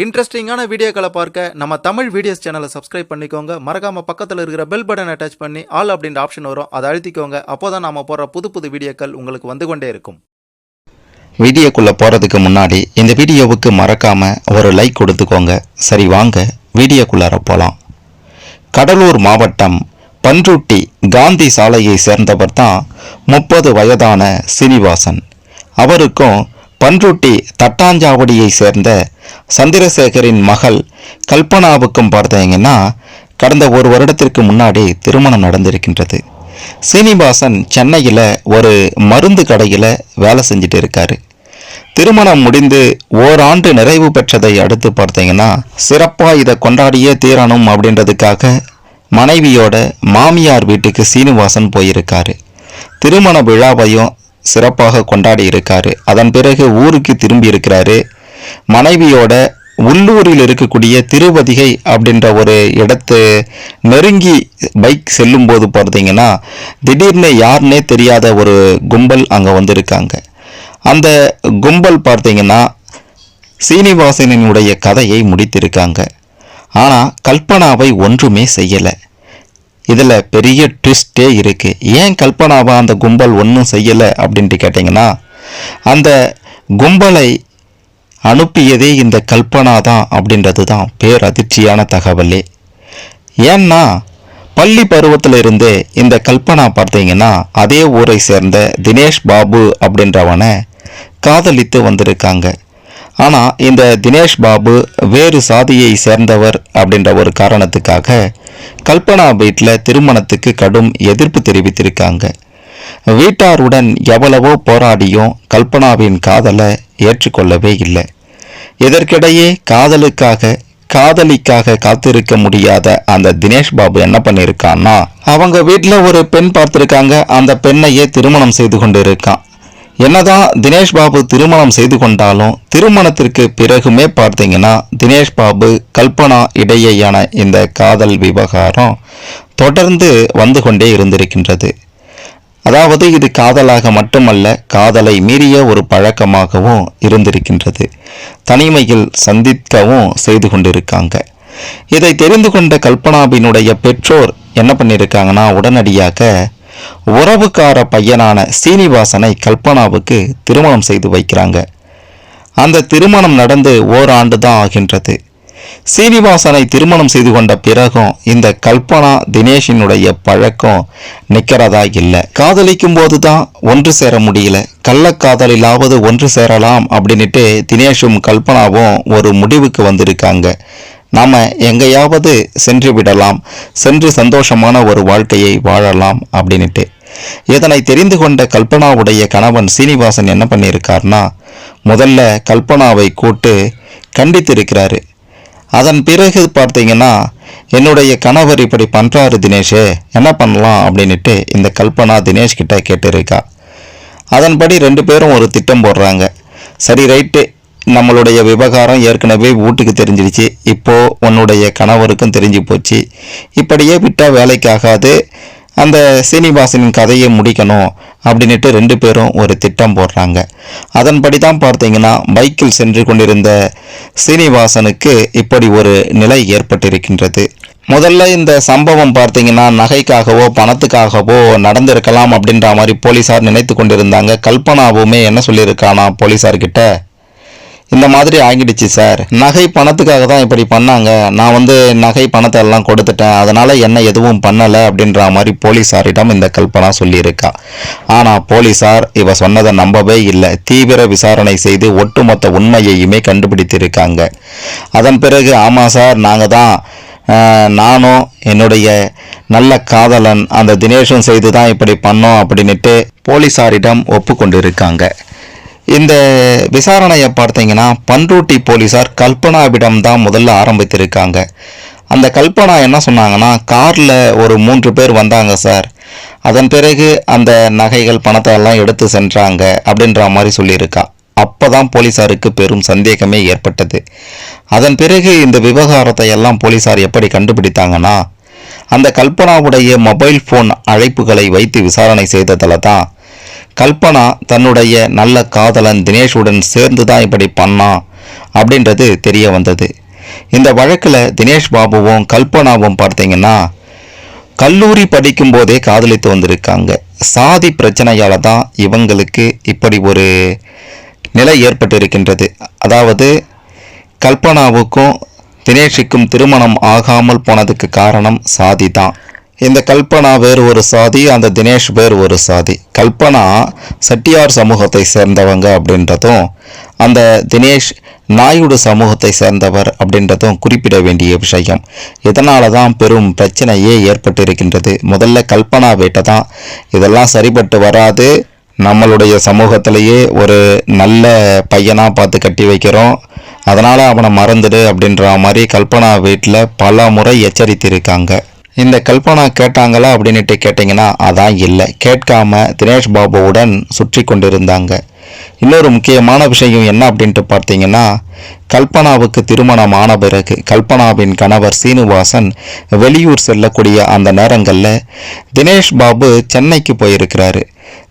இன்ட்ரெஸ்டிங்கான வீடியோக்களை பார்க்க நம்ம தமிழ் வீடியோஸ் சேனலை சப்ஸ்கிரைப் பண்ணிக்கோங்க. மறக்காம பக்கத்தில் இருக்கிற பெல் பட்டனை டச் பண்ணி ஆல் அப்படின்ற ஆப்ஷன் வரும், அதை அழுத்திக்கோங்க. அப்போதான் நாம போற புது புது வீடியோக்கள் உங்களுக்கு வந்து கொண்டே இருக்கும். வீடியோக்குள்ள போறதுக்கு முன்னாடி இந்த வீடியோவுக்கு மறக்காம ஒரு லைக் கொடுத்துக்கோங்க. சரி, வாங்க வீடியோக்குள்ளார போலாம். கடலூர் மாவட்டம் பன்ருட்டி காந்தி சாலையை சேர்ந்தவர் தான் 30 வயதான சீனிவாசன். அவருக்கும் பன்ருட்டி தட்டாஞ்சாவடியை சேர்ந்த சந்திரசேகரின் மகள் கல்பனாவுக்கும் பார்த்தீங்கன்னா கடந்த ஒரு வருடத்திற்கு முன்னாடி திருமணம் நடந்திருக்கின்றது. சீனிவாசன் சென்னையில் ஒரு மருந்து கடையில் வேலை செஞ்சுட்டு இருக்காரு. திருமணம் முடிந்து ஓராண்டு நிறைவு பெற்றதை அடுத்து பார்த்தீங்கன்னா சிறப்பாக இதை கொண்டாடியே தீரணும் அப்படின்றதுக்காக மனைவியோட மாமியார் வீட்டுக்கு சீனிவாசன் போயிருக்காரு. திருமண விழாவையும் சிறப்பாக கொண்டாடி இருக்காரு. அதன் பிறகு ஊருக்கு திரும்பி இருக்கிறாரு. மனைவியோட உள்ளூரில் இருக்கக்கூடிய திருவதிகை அப்படின்ற ஒரு இடத்து நெருங்கி பைக் செல்லும் போது பார்த்தீங்கன்னா திடீர்னு யாருன்னே தெரியாத ஒரு கும்பல் அங்கே வந்திருக்காங்க. அந்த கும்பல் பார்த்தீங்கன்னா சீனிவாசனுடைய கதையை முடித்திருக்காங்க. ஆனால் கல்பனாவை ஒன்றுமே செய்யலை. இதில் பெரிய ட்விஸ்டே இருக்குது. ஏன் கல்பனாவை அந்த கும்பல் ஒன்றும் செய்யலை அப்படின்ட்டு கேட்டிங்கன்னா, அந்த கும்பலை அனுப்பியதே இந்த கல்பனா தான் அப்படின்றது தான் பேரதிர்ச்சியான தகவலே. ஏன்னா பள்ளி பருவத்தில் இருந்தே இந்த கல்பனா பார்த்தீங்கன்னா அதே ஊரை சேர்ந்த தினேஷ் பாபு அப்படின்றவனை காதலித்து வந்திருக்காங்க. ஆனால் இந்த தினேஷ் பாபு வேறு சாதியை சேர்ந்தவர் அப்படின்ற ஒரு காரணத்துக்காக கல்பனா வீட்டில் திருமணத்துக்கு கடும் எதிர்ப்பு தெரிவித்திருக்காங்க. வீட்டாருடன் எவ்வளவோ போராடியும் கல்பனாவின் காதலை ஏற்றுக்கொள்ளவே இல்லை. இதற்கிடையே காதலிக்காக காத்திருக்க முடியாத அந்த தினேஷ் பாபு என்ன பண்ணியிருக்கான்னா, அவங்க வீட்டில் ஒரு பெண் பார்த்துருக்காங்க. அந்த பெண்ணையே திருமணம் செய்து கொண்டு இருக்கான். என்னதான் தினேஷ் பாபு திருமணம் செய்து கொண்டாலும் திருமணத்திற்கு பிறகுமே பார்த்தீங்கன்னா தினேஷ் பாபு கல்பனா இடையேயான இந்த காதல் விவகாரம் தொடர்ந்து வந்து கொண்டே இருந்திருக்கின்றது. அதாவது இது காதலாக மட்டுமல்ல, காதலை மீறிய ஒரு பழக்கமாகவும் இருந்திருக்கின்றது. தனிமையில் சந்திக்கவும் செய்து கொண்டிருக்காங்க. இதை தெரிந்து கொண்ட கல்பனாவினுடைய பெற்றோர் என்ன பண்ணியிருக்காங்கன்னா, உடனடியாக உறவுக்கார பையனான சீனிவாசனை கல்பனாவுக்கு திருமணம் செய்து வைக்கிறாங்க. அந்த திருமணம் நடந்து ஓராண்டு தான் ஆகின்றது. சீனிவாசனை திருமணம் செய்து கொண்ட பிறகும் இந்த கல்பனா தினேஷினுடைய பழக்கம் நிற்கிறதா இல்லை. காதலிக்கும் போது தான் ஒன்று சேர முடியல, கள்ளக்காதலிலாவது ஒன்று சேரலாம் அப்படின்ட்டு தினேஷும் கல்பனாவும் ஒரு முடிவுக்கு வந்திருக்காங்க. நாம் எங்கேயாவது சென்று விடலாம், சென்று சந்தோஷமான ஒரு வாழ்க்கையை வாழலாம் அப்படின்ட்டு. இதனை தெரிந்து கொண்ட கல்பனாவுடைய கணவன் சீனிவாசன் என்ன பண்ணியிருக்காருனா, முதல்ல கல்பனாவை கூட்டு கண்டித்திருக்கிறாரு. அதன் பிறகு பார்த்தீங்கன்னா, என்னுடைய கணவர் இப்படி பண்ணுறாரு தினேஷ், என்ன பண்ணலாம் அப்படின்ட்டு இந்த கல்பனா தினேஷ் கிட்ட கேட்டிருக்கா. அதன்படி 2 பேரும் ஒரு திட்டம் போடுறாங்க. சரி, ரைட்டு, நம்மளுடைய விவகாரம் ஏற்கனவே வீட்டுக்கு தெரிஞ்சிடுச்சு, இப்போது உன்னுடைய கணவருக்கும் தெரிஞ்சு போச்சு, இப்படியே விட்டால் வேலைக்காகாது, அந்த சீனிவாசனின் கதையை முடிக்கணும் அப்படின்ட்டு 2 பேரும் ஒரு திட்டம் போடுறாங்க. அதன்படி தான் பார்த்தீங்கன்னா பைக்கில் சென்று கொண்டிருந்த சீனிவாசனுக்கு இப்படி ஒரு நிலை ஏற்பட்டிருக்கின்றது. முதல்ல இந்த சம்பவம் பார்த்தீங்கன்னா நகைக்காகவோ பணத்துக்காகவோ நடந்திருக்கலாம் அப்படின்ற மாதிரி போலீஸார் நினைத்து கொண்டிருந்தாங்க. கல்பனாவுமே என்ன சொல்லியிருக்கானா போலீஸார்கிட்ட, இந்த மாதிரி ஆகிடுச்சு சார், நகை பணத்துக்காக தான் இப்படி பண்ணாங்க, நான் நகை பணத்தை எல்லாம் கொடுத்துட்டேன், அதனால் என்ன எதுவும் பண்ணலை அப்படின்ற மாதிரி போலீஸாரிடம் இந்த கல்பனா சொல்லியிருக்கா. ஆனால் போலீஸார் இவ சொன்னதை நம்பவே இல்லை. தீவிர விசாரணை செய்து ஒட்டுமொத்த உண்மையையுமே கண்டுபிடித்திருக்காங்க. அதன் பிறகு ஆமாம் சார், நாங்கள் தான், நானும் என்னுடைய நல்ல காதலன் அந்த தினேஷும் செய்து தான் இப்படி பண்ணோம் அப்படின்ட்டு போலீஸாரிடம் ஒப்புக்கொண்டிருக்காங்க. இந்த விசாரணையை பார்த்தீங்கன்னா பன்ருட்டி போலீஸார் கல்பனாவிடம் தான் முதல்ல ஆரம்பித்திருக்காங்க. அந்த கல்பனா என்ன சொன்னாங்கன்னா, காரில் ஒரு 3 பேர் வந்தாங்க சார், அதன் பிறகு அந்த நகைகள் பணத்தை எல்லாம் எடுத்து சென்றாங்க அப்படின்ற மாதிரி சொல்லியிருக்கா. அப்போ தான் போலீஸாருக்கு பெரும் சந்தேகமே ஏற்பட்டது. அதன் பிறகு இந்த விவகாரத்தை எல்லாம் போலீஸார் எப்படி கண்டுபிடித்தாங்கன்னா, அந்த கல்பனாவுடைய மொபைல் ஃபோன் அழைப்புகளை வைத்து விசாரணை செய்ததில் தான் கல்பனா தன்னுடைய நல்ல காதலன் தினேஷுடன் சேர்ந்து தான் இப்படி பண்ணான் அப்படின்றது தெரிய வந்தது. இந்த வழக்கில் தினேஷ் பாபுவும் கல்பனாவும் பார்த்தீங்கன்னா கல்லூரி படிக்கும் போதே காதலித்து வந்திருக்காங்க. சாதி பிரச்சனையால தான் இவங்களுக்கு இப்படி ஒரு நிலை ஏற்பட்டு இருக்கின்றது. அதாவது கல்பனாவுக்கும் தினேஷுக்கும் திருமணம் ஆகாமல் போனதுக்கு காரணம் சாதி தான். இந்த கல்பனா வேறு ஒரு சாதி, அந்த தினேஷ் வேறு ஒரு சாதி. கல்பனா செட்டியார் சமூகத்தை சேர்ந்தவங்க அப்படின்றதும், அந்த தினேஷ் நாயுடு சமூகத்தை சேர்ந்தவர் அப்படின்றதும் குறிப்பிட வேண்டிய விஷயம். இதனால தான் பெரும் பிரச்சனையே ஏற்பட்டிருக்கின்றது. முதல்ல கல்பனா வீட்டை தான் இதெல்லாம் சரிபட்டு வராது, நம்மளுடைய சமூகத்திலேயே ஒரு நல்ல பையனாக பார்த்து கட்டி வைக்கிறோம், அதனால் அவனை மறந்துடு அப்படின்ற மாதிரி கல்பனா வீட்டில் பல முறை எச்சரித்திருக்காங்க. இந்த கல்பனா கேட்டாங்களா அப்படின்ட்டு கேட்டிங்கன்னா அதான் இல்லை. கேட்காம தினேஷ் பாபுவுடன் சுற்றி கொண்டிருந்தாங்க. இன்னொரு முக்கியமான விஷயம் என்ன அப்படின்ட்டு பார்த்தீங்கன்னா, கல்பனாவுக்கு திருமணம் ஆன பிறகு கல்பனாவின் கணவர் சீனிவாசன் வெளியூர் செல்லக்கூடிய அந்த நேரங்களில் தினேஷ் பாபு சென்னைக்கு போயிருக்கிறாரு.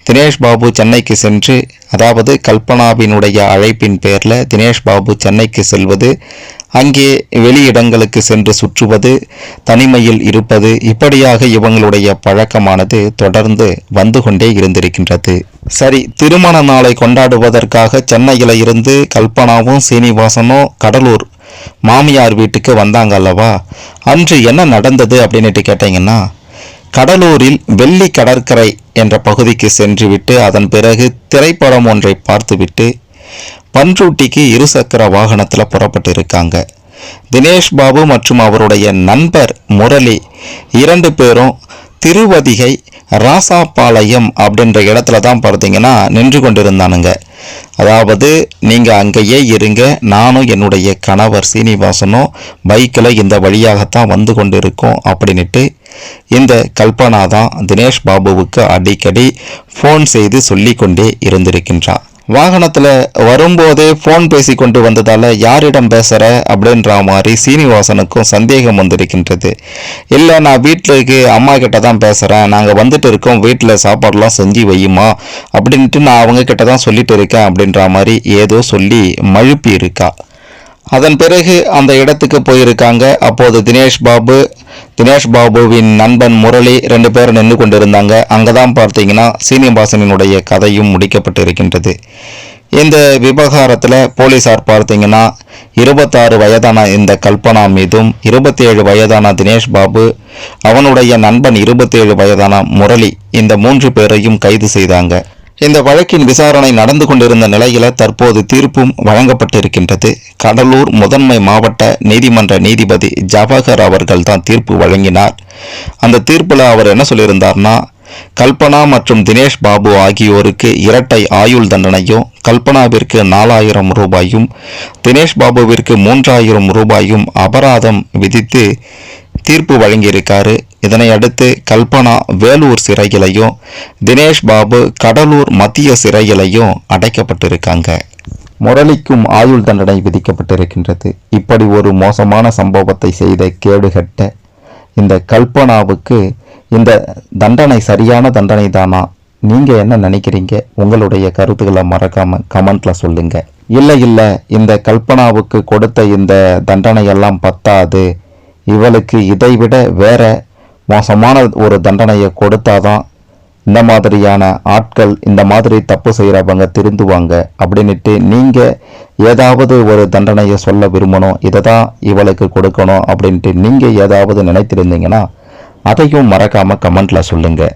தினேஷ் பாபு சென்னைக்கு சென்று, அதாவது கல்பனாவினுடைய அழைப்பின் பேரில் தினேஷ் பாபு சென்னைக்கு செல்வது, அங்கே வெளியிடங்களுக்கு சென்று சுற்றுவது, தனிமையில் இருப்பது, இப்படியாக இவங்களுடைய பழக்கமானது தொடர்ந்து வந்து கொண்டே இருந்திருக்கின்றது. சரி, திருமண நாளை கொண்டாடுவதற்காக சென்னையில் இருந்து கல்பனாவும் சீனிவாசனும் கடலூர் மாமியார் வீட்டுக்கு வந்தாங்க அல்லவா? அன்று என்ன நடந்தது அப்படின்ட்டு கேட்டிங்கன்னா, கடலூரில் வெள்ளி கடற்கரை என்ற பகுதிக்கு சென்றுவிட்டு அதன் பிறகு திரைப்படம் ஒன்றை பார்த்துவிட்டு பன்ருட்டிக்கு இருசக்கர வாகனத்தில் புறப்பட்டு இருக்காங்க. தினேஷ் பாபு மற்றும் அவருடைய நண்பர் முரளி 2 பேரும் திருவதிகை ராசாபாளையம் அப்படின்ற இடத்துல தான் பார்த்தீங்கன்னா நின்று கொண்டிருந்தானுங்க. அதாவது நீங்கள் அங்கேயே இருங்க, நானும் என்னுடைய கணவர் சீனிவாசனும் பைக்கில் இந்த வழியாகத்தான் வந்து கொண்டு இருக்கோம் அப்படின்ட்டு இந்த கல்பனா தான் தினேஷ் பாபுவுக்கு அடிக்கடி ஃபோன் செய்து சொல்லி கொண்டே இருந்திருக்கின்றார். வாகனத்தில் வரும்போதே ஃபோன் பேசி கொண்டு வந்ததால் யாரிடம் பேசுகிற அப்படின்ற மாதிரி சீனிவாசனுக்கும் சந்தேகம் வந்திருக்கின்றது. இல்லை, நான் வீட்டிற்கு அம்மா கிட்ட தான் பேசுகிறேன், நாங்கள் வந்துட்டு இருக்கோம், வீட்டில் சாப்பாடெலாம் செஞ்சு வையுமா அப்படின்ட்டு நான் அவங்க கிட்ட தான் சொல்லிட்டு இருக்கேன் அப்படின்ற மாதிரி ஏதோ சொல்லி மழுப்பி இருக்கா. அதன் பிறகு அந்த இடத்துக்கு போயிருக்காங்க. அப்போது தினேஷ் பாபுவின் நண்பன் முரளி 2 பேர் நின்று கொண்டிருந்தாங்க. அங்கே தான் பார்த்தீங்கன்னா சீனிவாசனினுடைய கதையும் முடிக்கப்பட்டு இருக்கின்றது. இந்த விவகாரத்தில் போலீசார் பார்த்தீங்கன்னா 26 வயதான இந்த கல்பனா மீதும் 27 வயதான தினேஷ் பாபு, அவனுடைய நண்பன் 27 வயதான முரளி, இந்த 3 பேரையும் கைது செய்தாங்க. இந்த வழக்கின் விசாரணை நடந்து கொண்டிருந்த நிலையில தற்போது தீர்ப்பும் வழங்கப்பட்டிருக்கின்றது. கடலூர் முதன்மை மாவட்ட நீதிமன்ற நீதிபதி ஜவஹர் அவர்கள் தான் தீர்ப்பு வழங்கினார். அந்த தீர்ப்புல அவர் என்ன சொல்லியிருந்தார்னா, கல்பனா மற்றும் தினேஷ் பாபு ஆகியோருக்கு இரட்டை ஆயுள் தண்டனையும், கல்பனாவிற்கு 4000 ரூபாயும், தினேஷ் பாபுவிற்கு 3000 ரூபாயும் அபராதம் விதித்து தீர்ப்பு வழங்கியிருக்காரு. இதனை அடுத்து கல்பனா வேலூர் சிறையிலையும் தினேஷ் பாபு கடலூர் மத்திய சிறையிலையும் அடைக்கப்பட்டிருக்காங்க. முரளிக்கும் ஆயுள் தண்டனை விதிக்கப்பட்டிருக்கின்றது. இப்படி ஒரு மோசமான சம்பவத்தை செய்த கேடுகட்ட இந்த கல்பனாவுக்கு இந்த தண்டனை சரியான தண்டனை தானா? நீங்க என்ன நினைக்கிறீங்க? உங்களுடைய கருத்துக்களை மறக்காம கமெண்ட்ல சொல்லுங்க. இல்லை, இந்த கல்பனாவுக்கு கொடுத்த இந்த தண்டனையெல்லாம் பத்தாது, இவளுக்கு இதைவிட வேற மோசமான ஒரு தண்டனையை கொடுத்தாதான் இந்த மாதிரியான ஆட்கள், இந்த மாதிரி தப்பு செய்கிறவங்க திருந்துவாங்க அப்படின்ட்டு நீங்கள் ஏதாவது ஒரு தண்டனையை சொல்ல விரும்பணும், இதை தான் இவளுக்கு கொடுக்கணும் அப்படின்ட்டு நீங்கள் ஏதாவது நினைத்திருந்தீங்கன்னா அதையும் மறக்காமல் கமெண்ட்டில் சொல்லுங்கள்.